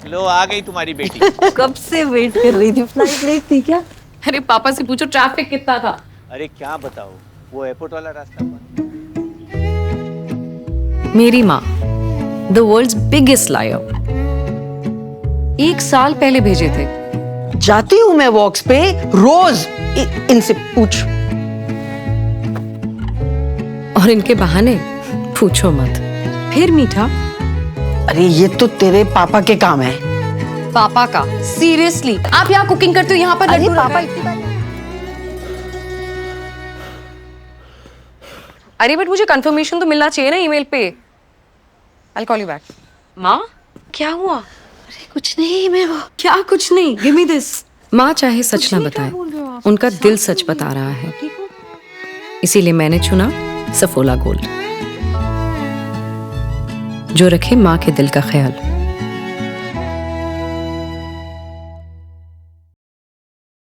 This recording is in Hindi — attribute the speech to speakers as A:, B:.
A: लो आ गई तुम्हारी बेटी।
B: कब से वेट कर रही थी, फ्लाइट लेट थी क्या?
C: अरे पापा से पूछो ट्रैफिक कितना था।
A: अरे क्या बताओ, वो एयरपोर्ट वाला रास्ता पर।
C: मेरी माँ द वर्ल्ड्स बिगेस्ट लायर, 1 साल पहले भेजे थे।
B: जाती हूँ मैं वॉक्स पे रोज, इनसे पूछ।
C: और इनके बहाने पूछो मत। फिर मीठा,
B: अरे ये तो तेरे पापा के काम है।
C: पापा का सीरियसली? आप यहाँ कुकिंग करते हो, यहाँ पर
B: अरे
C: लड्डू
B: पापा
C: रखा है। अरे बट मुझे कंफर्मेशन तो मिलना चाहिए ना ईमेल पे। I'll call you back. माँ क्या हुआ?
B: अरे कुछ नहीं, मैं वो
C: क्या कुछ नहीं? Give me this. माँ चाहे सच ना बताए, उनका दिल सच बता रहा है। इसीलिए मैंने चुना सफोला गोल्ड, जो रखे माँ के दिल का ख्याल।